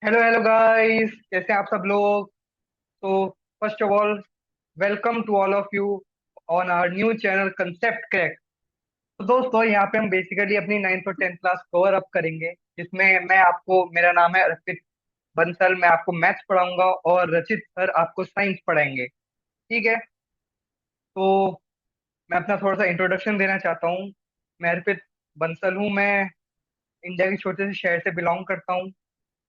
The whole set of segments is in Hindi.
हेलो हेलो गाइस, कैसे हैं आप सब लोग। तो first of all, welcome to all of you on our new channel concept crack. तो दोस्तों, यहाँ पे हम बेसिकली अपनी 9th और 10th क्लास कवर अप करेंगे, जिसमें मैं आपको, मेरा नाम है अर्पित बंसल, मैं आपको मैथ्स पढ़ाऊंगा और रचित सर आपको साइंस पढ़ाएंगे। ठीक है। तो मैं अपना थोड़ा सा इंट्रोडक्शन देना चाहता हूँ। मैं अर्पित बंसल हूँ। मैं इंडिया के छोटे से शहर से बिलोंग करता हूँ।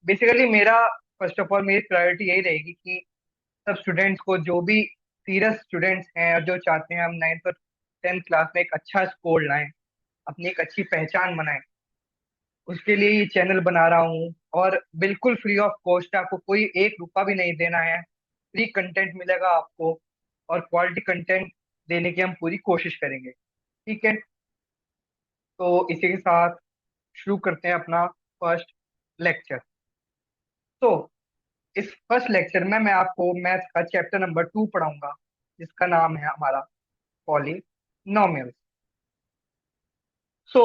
बेसिकली मेरा, फर्स्ट ऑफ ऑल, मेरी प्रायोरिटी यही रहेगी कि सब स्टूडेंट्स को, जो भी सीरियस स्टूडेंट्स हैं और जो चाहते हैं हम 9th और 10th क्लास में एक अच्छा स्कोर लाएं, अपनी एक अच्छी पहचान बनाएं, उसके लिए ये चैनल बना रहा हूँ। और बिल्कुल फ्री ऑफ कॉस्ट है, आपको कोई एक रुपया भी नहीं देना है। फ्री कंटेंट मिलेगा आपको, और क्वालिटी कंटेंट देने की हम पूरी कोशिश करेंगे। ठीक है। तो इसी के साथ शुरू करते हैं अपना फर्स्ट लेक्चर। तो इस फर्स्ट लेक्चर में मैं आपको मैथ्स का चैप्टर नंबर 2 पढ़ाऊंगा, जिसका नाम है हमारा पॉलिनोमियल्स। सो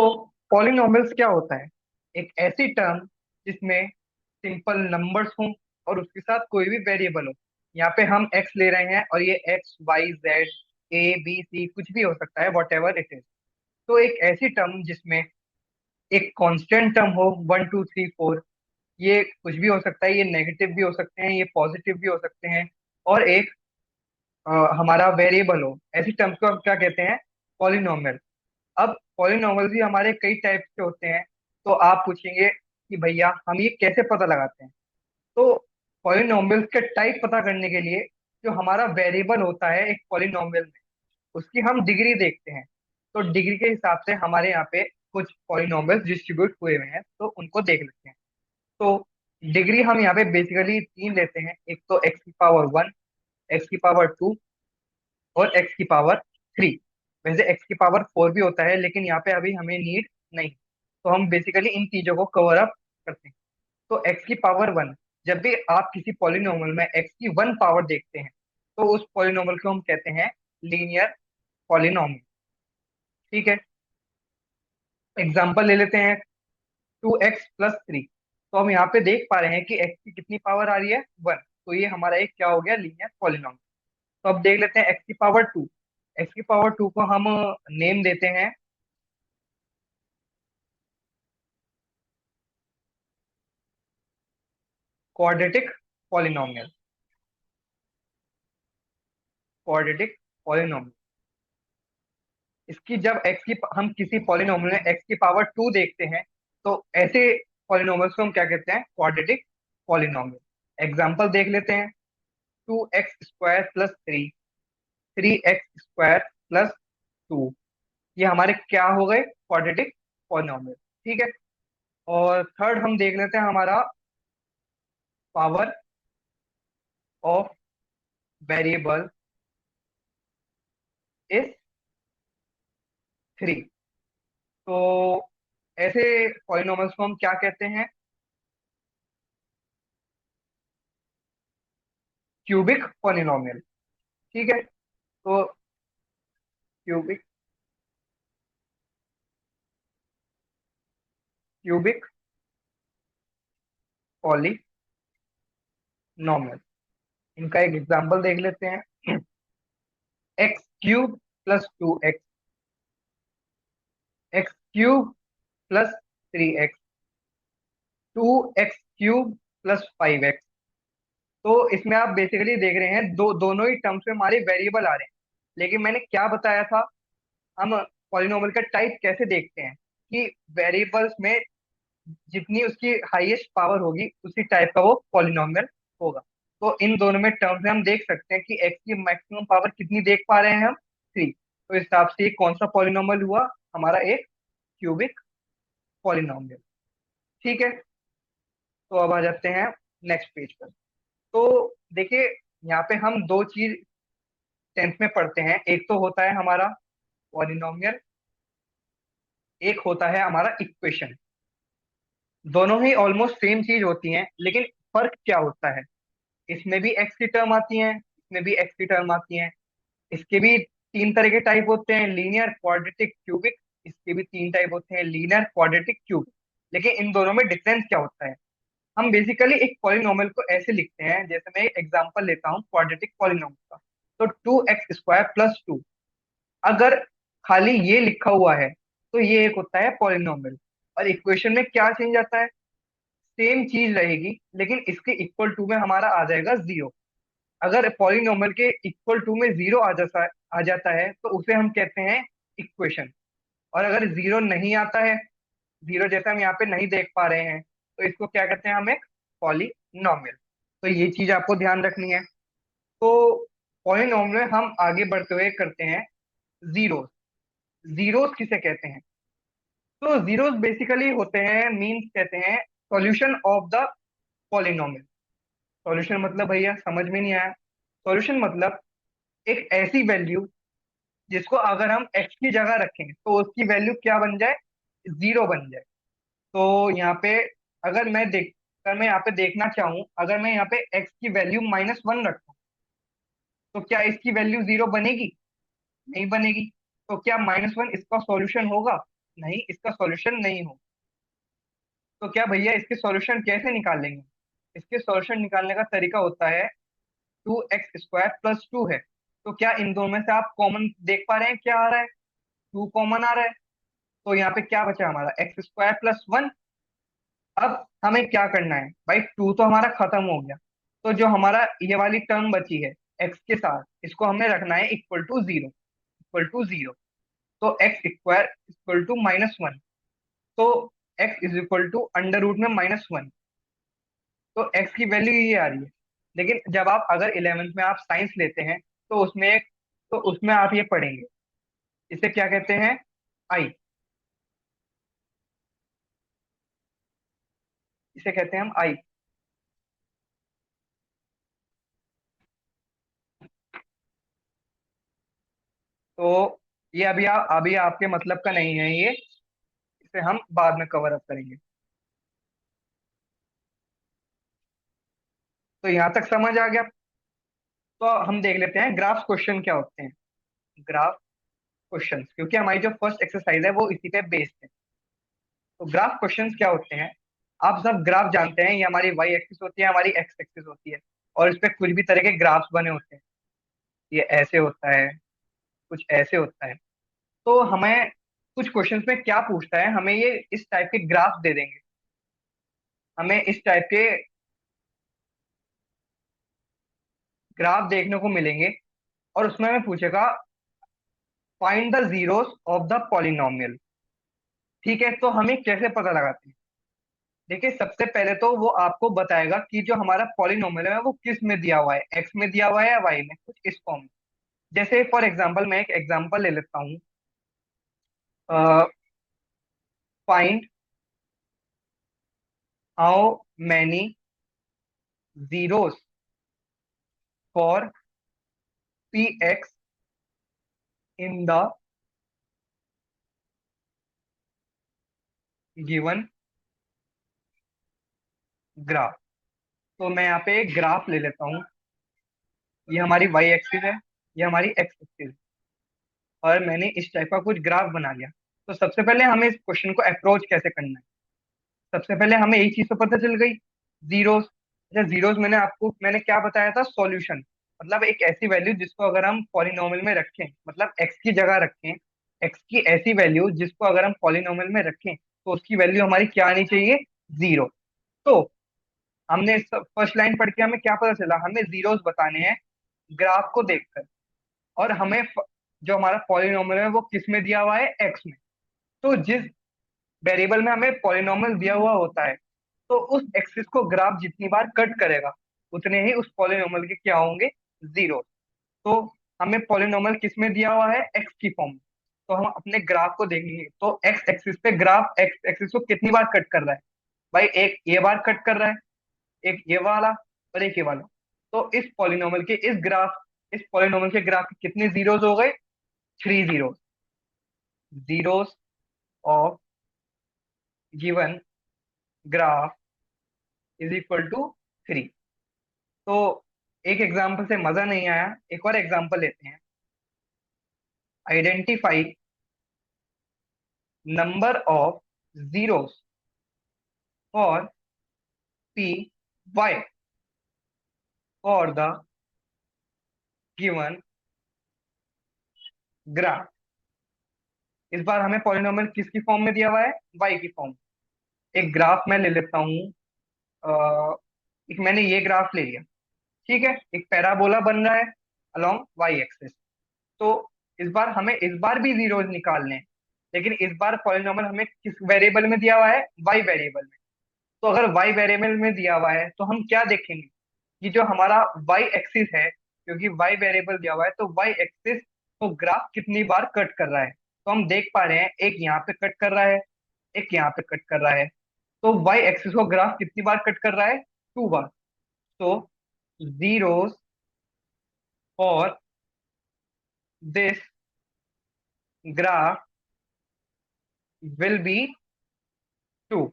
पॉलिनोमियल्स क्या होता है? एक ऐसी टर्म जिसमें सिंपल नंबर्स हों और उसके साथ कोई भी वेरिएबल हो। यहाँ पे हम एक्स ले रहे हैं, और ये X Y Z A B C कुछ भी हो सकता है, वॉट एवर इट इज। तो एक ऐसी टर्म जिसमें एक कांस्टेंट टर्म हो, 1 2 3 4। ये कुछ भी हो सकता है, ये नेगेटिव भी हो सकते हैं, ये पॉजिटिव भी हो सकते हैं। और एक हमारा वेरिएबल हो, ऐसी टर्म्स को हम क्या कहते हैं? पॉलिनोमियल। अब पॉलिनोमियल भी हमारे कई टाइप के होते हैं। तो आप पूछेंगे कि भैया हम ये कैसे पता लगाते हैं? तो पॉलिनोमियल्स के टाइप पता करने के लिए, जो हमारा वेरिएबल होता है एक पॉलिनोमियल में, उसकी हम डिग्री देखते हैं। तो डिग्री के हिसाब से हमारे यहाँ पे कुछ पॉलिनोमियल्स डिस्ट्रीब्यूट हुए हुए हैं, तो उनको देख लेते हैं। तो डिग्री हम यहाँ पे बेसिकली तीन लेते हैं। एक तो x⁻1, x⁻2 और x⁻3। वैसे x⁻4 भी होता है, लेकिन यहाँ पे अभी हमें नीड नहीं। तो हम बेसिकली इन चीजों को कवर अप करते हैं। तो x⁻1, जब भी आप किसी पॉलिनोमियल में x की 1 पावर देखते हैं, तो उस पॉलिनोमियल को हम कहते हैं लीनियर पॉलिनोमियल। ठीक है। एग्जाम्पल ले लेते हैं, 2x+3। तो हम यहाँ पे देख पा रहे हैं कि x की कितनी पावर आ रही है? 1। तो ये हमारा एक क्या हो गया? Linear polynomial. तो अब देख लेते हैं x⁻2। x⁻2 को हम नेम देते हैं क्वाड्रेटिक पॉलिनोमियल। Quadratic polynomial. इसकी जब x की, हम किसी पॉलिनोमियल में x⁻2 देखते हैं, तो ऐसे पॉलिनोमियल्स को हम क्या कहते हैं? Quadratic polynomial. एग्जाम्पल देख लेते हैं, 2x² + 3, 3x² + 2। ये हमारे क्या हो गए? Quadratic polynomial. ठीक है। और थर्ड हम देख लेते हैं, हमारा पावर ऑफ वेरिएबल इज 3। तो ऐसे पॉलिनोमियल्स को हम क्या कहते हैं? Cubic polynomial. ठीक है। तो क्यूबिक क्यूबिक पॉलिनोमियल, इनका एक एग्जांपल देख लेते हैं। x³ + 2x, x³ + 3x, 2x³ + 5x। तो इसमें आप बेसिकली देख रहे हैं, दोनों ही टर्म्स में हमारे वेरिएबल आ रहे हैं। लेकिन मैंने क्या बताया था? हम पॉलिनोमियल का टाइप कैसे देखते हैं? कि वेरिएबल्स में जितनी उसकी हाईएस्ट पावर होगी, उसी टाइप का वो पॉलिनोमियल होगा। तो इन दोनों में टर्म्स में हम देख सकते हैं कि x की मैक्सिमम पावर कितनी देख पा रहे हैं हम? 3। तो इस हिसाब से ये कौन सा पॉलिनोमियल हुआ? हमारा एक क्यूबिक पॉलिनोमियल। ठीक है। तो अब आ जाते हैं नेक्स्ट पेज पर। तो देखिए, यहाँ पे हम दो चीज 10th में पढ़ते हैं। एक तो होता है हमारा पॉलिनोमियल, एक होता है हमारा इक्वेशन। दोनों ही ऑलमोस्ट सेम चीज होती हैं, लेकिन फर्क क्या होता है? इसमें भी एक्स की टर्म आती है, इसमें भी एक्स की टर्म आती है। इसके भी तीन तरह के टाइप होते हैं, लीनियर, क्वाड्रेटिक, क्यूबिक। इसके भी तीन टाइप होते हैं, लीनियर, क्वाड्रेटिक, क्यूबिक। लेकिन इन दोनों में डिफरेंस क्या होता है? हम बेसिकली एक पॉलिनोमियल को ऐसे लिखते हैं, जैसे मैं एग्जांपल लेता हूँ क्वाड्रेटिक पॉलिनोमियल का। तो 2x² + 2, अगर खाली ये लिखा हुआ है तो ये एक होता है पॉलिनोमियल। और इक्वेशन में क्या चेंज आता है? सेम चीज रहेगी, लेकिन इसके इक्वल टू में हमारा आ जाएगा जीरो। अगर पॉलिनोमियल के इक्वल टू में जीरो आ जाता है तो उसे हम कहते हैं इक्वेशन। और अगर जीरो नहीं आता है, जीरो जैसे हम यहाँ पे नहीं देख पा रहे हैं, तो इसको क्या कहते हैं? हम एक पॉलिनोमियल। तो ये चीज आपको ध्यान रखनी है। तो पॉलिनोमियल में हम आगे बढ़ते हुए करते हैं जीरोस। जीरोस किसे कहते हैं? तो जीरोस बेसिकली होते हैं, मीन्स कहते हैं solution of the polynomial. Solution मतलब भैया समझ में नहीं आया। सॉल्यूशन मतलब एक ऐसी वैल्यू जिसको अगर हम एक्स की जगह रखें तो उसकी वैल्यू क्या बन जाए? जीरो बन जाए। तो यहाँ पे अगर मैं यहाँ पे देखना चाहूँ, अगर मैं यहाँ पे एक्स की वैल्यू -1 रखूँ, तो क्या इसकी वैल्यू जीरो बनेगी? नहीं बनेगी। तो क्या -1 इसका सॉल्यूशन होगा? नहीं, इसका सॉल्यूशन नहीं होगा। तो क्या भैया इसके सॉल्यूशन कैसे निकालेंगे? इसके सॉल्यूशन निकालने का तरीका होता है 2x² + 2 है। तो क्या इन दोनों में से आप कॉमन देख पा रहे हैं? क्या आ रहा है? 2 कॉमन आ रहा है। तो यहाँ पे क्या बचा हमारा? x² + 1। अब हमें क्या करना है भाई? 2 तो हमारा खत्म हो गया। तो जो हमारा ये वाली टर्म बची है x के साथ, इसको हमें रखना है equal to zero. Equal to zero. तो x² = -1। तो x = √में -1। तो x की वैल्यू ये आ रही है। लेकिन जब आप अगर 11th में आप साइंस लेते हैं तो उसमें आप ये पढ़ेंगे। इसे क्या कहते हैं? आई। इसे कहते हैं हम आई। तो ये अभी आपके मतलब का नहीं है ये। इसे हम बाद में कवर अप करेंगे। तो यहाँ तक समझ आ गया। तो हम देख लेते हैं ग्राफ क्वेश्चन क्या होते हैं। ग्राफ क्वेश्चन, क्योंकि हमारी जो फर्स्ट एक्सरसाइज है वो इसी पे बेस्ड है। तो ग्राफ क्वेश्चंस क्या होते हैं? आप सब ग्राफ जानते हैं, ये हमारी वाई एक्सिस होती है, हमारी एक्स एक्सिस होती है। और इस पे कुछ भी तरह के ग्राफ्स बने होते हैं। ये ऐसे होता है, कुछ ऐसे होता है। तो हमें कुछ क्वेश्चंस में क्या पूछता है, हमें ये इस टाइप के ग्राफ दे देंगे। हमें इस टाइप के ग्राफ देखने को मिलेंगे। और उसमें हमें पूछेगा find the zeros of the polynomial. ठीक है, तो हमें कैसे पता लगाते हैं? देखिए, सबसे पहले तो वो आपको बताएगा कि जो हमारा पॉलिनोमियल है वो किस में दिया हुआ है, एक्स में दिया हुआ है या वाई में, कुछ इस फॉर्म में। जैसे फॉर एग्जांपल, मैं एक एग्जांपल ले लेता हूँ। Find how many zeros for P x in the given graph. तो मैं यहाँ पे एक ग्राफ ले लेता हूँ। ये हमारी वाई एक्सिस है, ये हमारी एक्स एक्सिस है। और मैंने इस टाइप का कुछ ग्राफ बना लिया। तो सबसे पहले हमें इस क्वेश्चन को अप्रोच कैसे करना है? सबसे पहले हमें एक चीज तो पता चल गई, जीरोस। अच्छा, जीरोस मैंने क्या बताया था? सॉल्यूशन। मतलब एक ऐसी वैल्यू जिसको अगर हम पॉलिनोमियल में रखें, मतलब एक्स की जगह रखें, एक्स की ऐसी वैल्यू जिसको अगर हम पॉलिनोमियल में रखें तो उसकी वैल्यू हमारी क्या आनी चाहिए? जीरो। तो हमने फर्स्ट लाइन पढ़ के हमें क्या पता चला? हमें जीरोस बताने हैं ग्राफ को देखकर। और जो हमारा पॉलिनोमियल है वो किस में दिया हुआ है? एक्स में। तो जिस वेरिएबल में हमें पॉलिनोमियल दिया हुआ होता है, तो उस एक्सिस को ग्राफ जितनी बार कट करेगा उतने ही उस पॉलिनोमियल के क्या होंगे? जीरो। तो हमें पॉलिनोमियल किस में दिया हुआ है? एक्स की फॉर्म में। तो हम अपने ग्राफ को देखेंगे तो एक्स एक्सिस पे ग्राफ एक्स एक्सिस को कितनी बार कट कर रहा है? भाई एक ये बार कट कर रहा है, एक ये वाला, और एक ये वाला। तो इस पॉलिनोमियल के ग्राफ के कितने जीरोस हो गए? 3 zeros. Zeros of given graph is equal to 3। तो एक एग्जाम्पल से मजा नहीं आया, एक और एग्जाम्पल लेते हैं। Identify number of zeros for P Y for the given graph. इस बार हमें पॉलिनोमियल किसकी फॉर्म में दिया हुआ है? वाई की फॉर्म। एक ग्राफ मैं ले लेता हूँ। एक मैंने ये ग्राफ ले लिया। ठीक है, एक पैराबोला बन रहा है अलोंग वाई एक्सिस। तो इस बार भी जीरोस निकालने हैं, लेकिन इस बार पॉलिनोमियल हमें किस वेरिएबल में दिया हुआ है? वाई वेरिएबल में। तो अगर वाई वेरिएबल में दिया हुआ है तो हम क्या देखेंगे कि जो हमारा वाई एक्सिस है, क्योंकि वाई वेरिएबल दिया हुआ है तो वाई एक्सिस को ग्राफ कितनी बार कट कर रहा है। तो हम देख पा रहे हैं एक यहाँ पे कट कर रहा है, एक यहाँ पे कट कर रहा है। तो वाई एक्सिस को ग्राफ कितनी बार कट कर रहा है? 2 बार। तो जीरोस और दिस ग्राफ विल बी 2।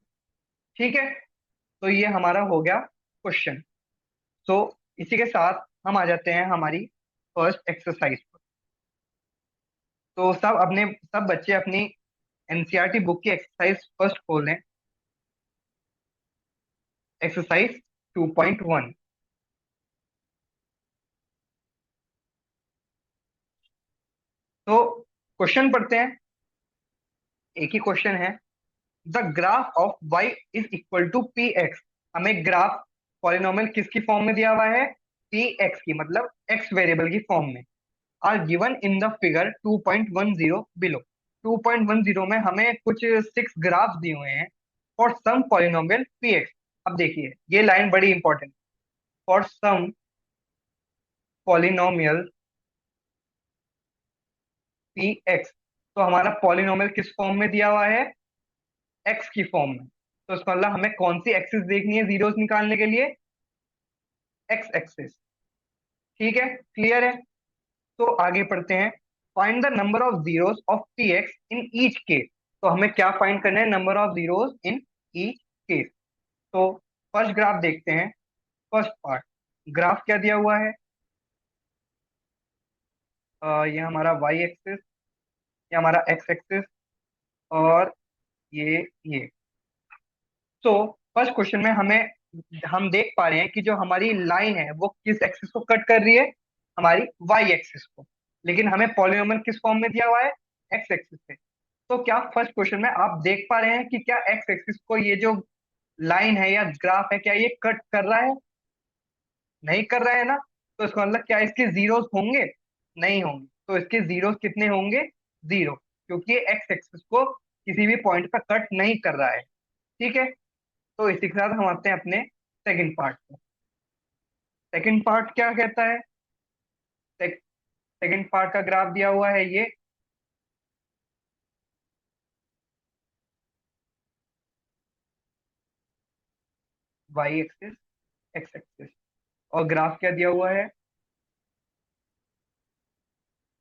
ठीक है, तो ये हमारा हो गया क्वेश्चन। तो इसी के साथ हम आ जाते हैं हमारी फर्स्ट एक्सरसाइज पर। तो सब बच्चे अपनी एनसीईआरटी बुक की एक्सरसाइज फर्स्ट खोलें। एक्सरसाइज 2.1। तो क्वेश्चन पढ़ते हैं। एक ही क्वेश्चन है। The graph of y is equal to P X. हमें ग्राफ पॉलिनोमियल किसकी फॉर्म में दिया हुआ है? पी एक्स की, मतलब एक्स वेरिएबल की फॉर्म में। Are given in the figure 2.10 below. 2.10 में हमें कुछ 6 ग्राफ दिए हुए हैं for some polynomial P X. अब देखिए ये लाइन बड़ी important. For some polynomial P X. तो हमारा पॉलिनोमियल किस फॉर्म में दिया हुआ है? एक्स की फॉर्म में। तो इसका मतलब हमें कौन सी एक्सिस देखनी है जीरोस निकालने के लिए? X axis. ठीक है, क्लियर है। तो आगे पढ़ते हैं। Find the number of zeros of P x in each case. तो हमें क्या फाइंड करना है? Number of zeros in each case. तो फर्स्ट ग्राफ देखते हैं। फर्स्ट पार्ट, ग्राफ क्या दिया हुआ है? ये हमारा वाई एक्सिस, ये हमारा एक्स एक्सिस, और ये। तो फर्स्ट क्वेश्चन में हम देख पा रहे हैं कि जो हमारी लाइन है वो किस एक्सिस को कट कर रही है? हमारी वाई एक्सिस को। लेकिन हमें पॉलिनोमियल किस फॉर्म में दिया हुआ है? एक्स एक्सिस पे। तो क्या फर्स्ट क्वेश्चन में आप देख पा रहे हैं कि क्या एक्स एक्सिस को ये जो लाइन है या ग्राफ है, क्या ये कट कर रहा है? नहीं कर रहा है ना। तो इसका मतलब क्या इसके जीरोस होंगे? नहीं होंगे। तो इसके जीरोस कितने होंगे? 0, क्योंकि ये एक्स एक्सिस को किसी भी पॉइंट पर कट नहीं कर रहा है। ठीक है, तो इसी के साथ हम आते हैं अपने सेकंड पार्ट पे। सेकंड पार्ट क्या कहता है? सेकंड पार्ट का ग्राफ दिया हुआ है ये। वाई एक्सिस, एक्स एक्सिस, और ग्राफ क्या दिया हुआ है?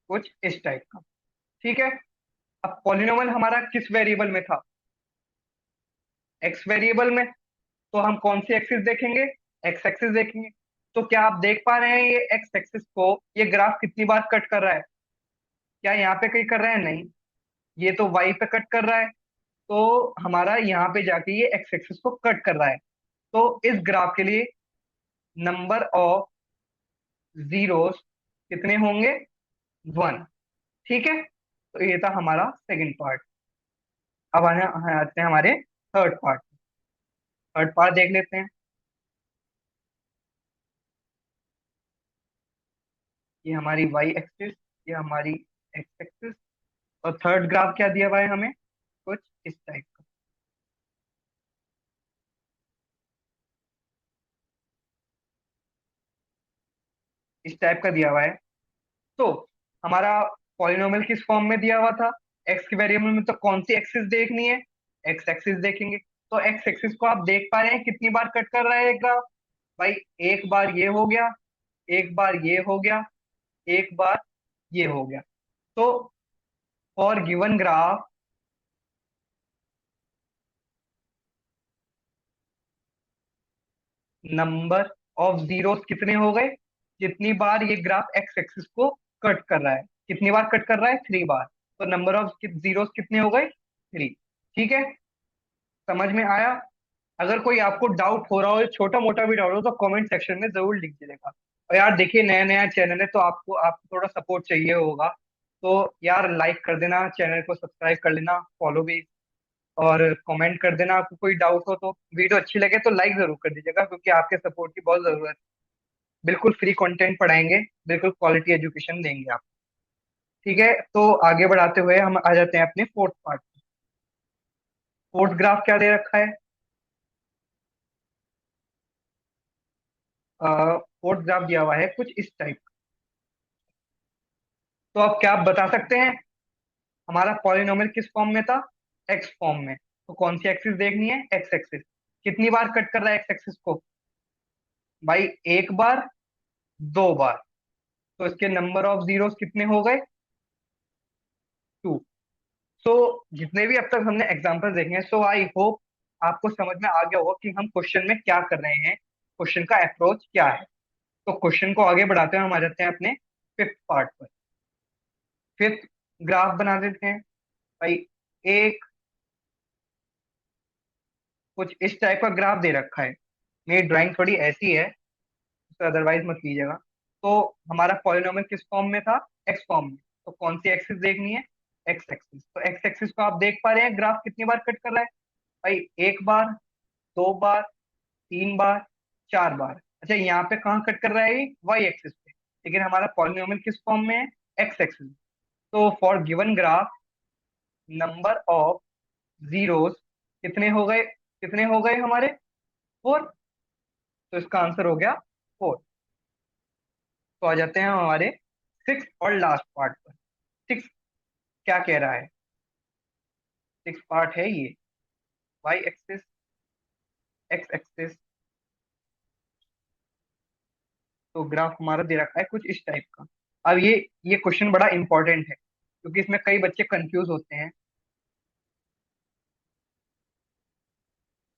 कुछ इस टाइप का। ठीक है, अब पॉलिनोमियल हमारा किस वेरिएबल में था? एक्स वेरिएबल में। तो हम कौन सी एक्सिस देखेंगे? एक्स एक्सिस देखेंगे। तो क्या आप देख पा रहे हैं ये एक्स एक्सिस को ये ग्राफ कितनी बार कट कर रहा है? क्या यहाँ पे कहीं कर रहा है? नहीं, ये तो वाई पे कट कर रहा है। तो हमारा यहाँ पे जाके ये एक्स एक्सिस को कट कर रहा है। तो इस ग्राफ के लिए नंबर ऑफ जीरोस कितने होंगे? 1। ठीक है, तो ये था हमारा सेकंड पार्ट। अब आते हैं हमारे थर्ड पार्ट। थर्ड पार्ट देख लेते हैं। ये हमारी वाई एक्सिस, ये हमारी एक्स एक्सिस, और थर्ड ग्राफ क्या दिया हुआ है हमें? कुछ इस टाइप का। इस टाइप का दिया हुआ है। तो हमारा पॉलिनोमियल किस फॉर्म में दिया हुआ था? एक्स के वेरिएबल में। तो कौन सी एक्सिस देखनी है? एक्स एक्सिस देखेंगे। तो एक्स एक्सिस को आप देख पा रहे हैं कितनी बार कट कर रहा है ग्राफ? भाई एक बार ये हो गया, एक बार ये हो गया, एक बार ये हो गया। तो for given graph number of zeros कितने हो गए? जितनी बार ये ग्राफ एक्स एक्सिस को कट कर रहा है, कितनी बार कट कर रहा है? 3 बार। तो नंबर ऑफ जीरोस कितने हो गए? 3। ठीक है, समझ में आया? अगर कोई आपको डाउट हो रहा हो, छोटा मोटा भी डाउट हो, तो कमेंट सेक्शन में जरूर लिख दीजिएगा। और यार देखिए, नया नया चैनल है तो आपको थोड़ा सपोर्ट चाहिए होगा। तो यार लाइक कर देना, चैनल को सब्सक्राइब कर लेना, फॉलो भी। और कमेंट कर देना आपको कोई डाउट हो तो। वीडियो अच्छी लगे तो लाइक जरूर कर दीजिएगा, क्योंकि आपके सपोर्ट की बहुत जरूरत है। बिल्कुल फ्री कंटेंट पढ़ाएंगे, बिल्कुल क्वालिटी एजुकेशन देंगे आप। ठीक है, तो आगे बढ़ाते हुए हम आ जाते हैं अपने फोर्थ पार्ट। फोर्थ ग्राफ क्या दे रखा है? फोर्थ ग्राफ दिया हुआ है कुछ इस टाइप। तो अब क्या आप बता सकते हैं हमारा पॉलिनोमियल किस फॉर्म में था? एक्स फॉर्म में। तो कौन सी एक्सिस देखनी है? X axis. कितनी बार कट कर रहा है एक्स एक्सिस को? भाई एक बार, दो बार। तो इसके नंबर ऑफ जीरोस कितने हो गए? टू। सो जितने भी अब तक हमने एग्जांपल देखे हैं, सो आई होप आपको समझ में आ गया होगा कि हम क्वेश्चन में क्या कर रहे हैं, क्वेश्चन का अप्रोच क्या है। तो क्वेश्चन को आगे बढ़ाते हुए हम आ जाते हैं अपने फिफ्थ पार्ट पर। फिफ्थ ग्राफ बना देते हैं भाई। एक कुछ इस टाइप का ग्राफ दे रखा है। मेरी ड्राइंग थोड़ी ऐसी है, तो अदरवाइज मत लीजिएगा। तो हमारा पॉलिनोमियल किस फॉर्म में था? एक्स फॉर्म में। तो कौन सी एक्सिस देखनी है? X axis. तो एक्स एक्सिस को आप देख पा रहे हैं ग्राफ कितनी बार कट कर रहा है? भाई एक बार, दो बार, तीन बार, चार बार। अच्छा, यहाँ पे कहाँ कट कर रहा है? ये वाई एक्सिस पे। लेकिन हमारा पॉलिनोमियल किस फॉर्म में है? X axis. तो for given graph, number of zeros कितने हो गए? कितने हो गए हमारे? फोर। तो इसका आंसर हो गया फोर। तो आ जाते हैं हम हमारे सिक्स और लास्ट पार्ट पर। सिक्स क्या कह रहा है? सिक्स पार्ट है ये। Y axis, X axis. तो ग्राफ हमारा दे रखा है कुछ इस टाइप का। अब ये क्वेश्चन बड़ा इंपॉर्टेंट है, क्योंकि इसमें कई बच्चे कंफ्यूज होते हैं।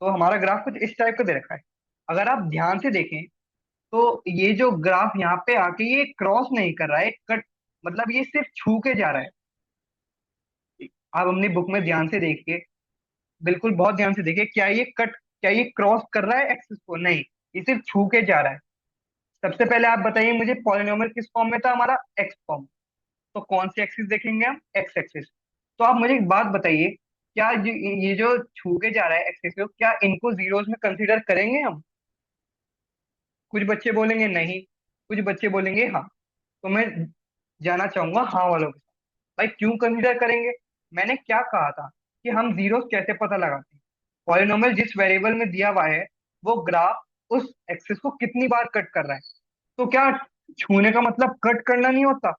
तो हमारा ग्राफ कुछ इस टाइप का दे रखा है। अगर आप ध्यान से देखें, तो ये जो ग्राफ यहाँ पे आके ये क्रॉस नहीं कर रहा है, कट, मतलब ये सिर्फ छू के जा रहा है। आप अपनी बुक में ध्यान से देखिए, बिल्कुल बहुत ध्यान से देखिए, क्या ये क्रॉस कर रहा है एक्सिस को? नहीं, ये सिर्फ छू के जा रहा है। सबसे पहले आप बताइए मुझे, पॉलिनोमियल किस फॉर्म में था हमारा? X form. तो कौन सी एक्सिस देखेंगे हम? X axis. तो आप मुझे एक बात बताइए, क्या ये जो छू के जा रहा है एक्सिस को, क्या इनको जीरोस में कंसीडर करेंगे हम? कुछ बच्चे बोलेंगे नहीं, कुछ बच्चे बोलेंगे हाँ। तो मैं जाना चाहूंगा हाँ वालों के साथ। भाई क्यों कंसीडर करेंगे? मैंने क्या कहा था कि हम जीरोस कैसे पता लगाते हैं? पॉलिनोमियल जिस वेरिएबल में दिया हुआ है, वो ग्राफ उस एक्सिस को कितनी बार कट कर रहा है। तो क्या छूने का मतलब कट करना नहीं होता?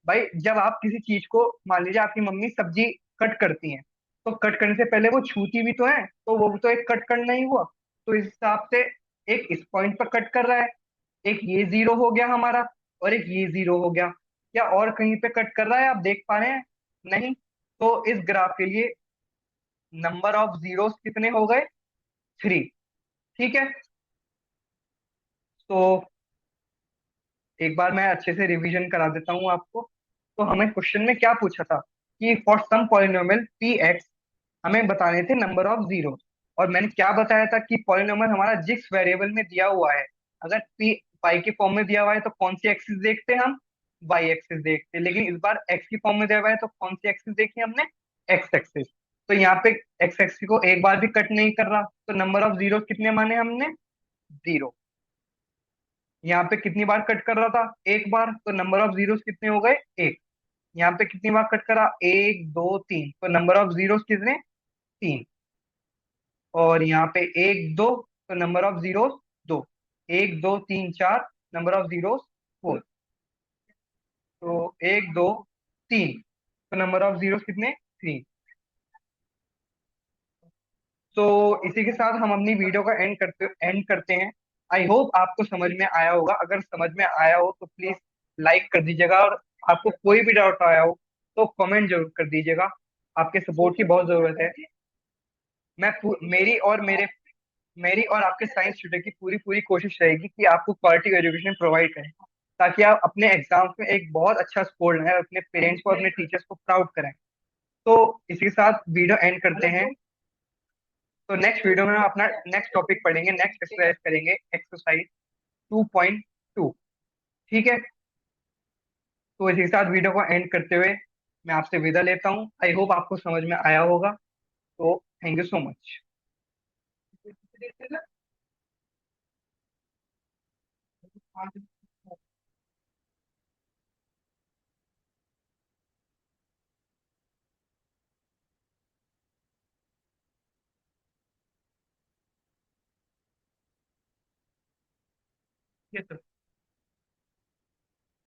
भाई जब आप किसी चीज को, मान लीजिए आपकी मम्मी सब्जी कट करती हैं, तो कट करने से पहले वो छूती भी तो है, तो वो भी तो एक कट करना ही हुआ। तो इस हिसाब से एक इस पॉइंट पर कट कर रहा है, एक ये जीरो हो गया हमारा, और एक ये जीरो हो गया। क्या और कहीं पे कट कर रहा है, आप देख पा रहे हैं? नहीं। तो इस ग्राफ के लिए नंबर ऑफ जीरोस कितने हो गए? थ्री। ठीक है। तो एक बार मैं अच्छे से रिवीजन करा देता हूँ आपको। तो हमें क्वेश्चन में क्या पूछा था कि for some polynomial P X हमें बताने थे नंबर ऑफ जीरो। और मैंने क्या बताया था कि पॉलिनोमियल हमारा जिस वेरिएबल में दिया हुआ है, अगर पी पाई के फॉर्म में दिया हुआ है तो कौन सी एक्सिस देखते हैं हम? वाई एक्सिस देखते हैं। लेकिन इस बार एक्स की फॉर्म में दिया हुआ है तो कौन सी एक्सिस देखी हमने? X axis. तो यहाँ पे एक्स एक्सिस को एक बार भी कट नहीं कर रहा, तो नंबर ऑफ जीरो कितने माने हमने? जीरो। यहाँ पे कितनी बार कट कर रहा था? एक बार। तो नंबर ऑफ जीरोस कितने हो गए? एक। यहाँ पे कितनी बार कट करा? एक, दो, तीन। तो नंबर ऑफ जीरोस कितने? तीन। और यहाँ पे एक, दो, तो नंबर ऑफ जीरोस दो। एक, दो, तीन, चार। Number of zeros four. तो एक, दो, तीन। तो नंबर ऑफ जीरोस कितने? थ्री। तो इसी के साथ हम अपनी वीडियो का एंड करते हैं। आई होप आपको समझ में आया होगा। अगर समझ में आया हो तो प्लीज लाइक कर दीजिएगा, और आपको कोई भी डाउट आया हो तो कमेंट जरूर कर दीजिएगा। आपके सपोर्ट की बहुत जरूरत है। मेरी और आपके साइंस स्टूडेंट की पूरी पूरी कोशिश रहेगी कि आपको क्वालिटी एजुकेशन प्रोवाइड करें, ताकि आप अपने एग्जाम्स में एक बहुत अच्छा स्कोर लाएं, अपने पेरेंट्स को, अपने टीचर्स को प्राउड करें। तो इसी के साथ वीडियो एंड करते हैं। तो नेक्स्ट वीडियो में हम अपना नेक्स्ट टॉपिक पढ़ेंगे, नेक्स्ट एक्सरसाइज करेंगे, एक्सरसाइज 2.2। ठीक है, तो इसी के साथ वीडियो को एंड करते हुए मैं आपसे विदा लेता हूँ। आई होप आपको समझ में आया होगा। तो थैंक यू सो मच। ये तो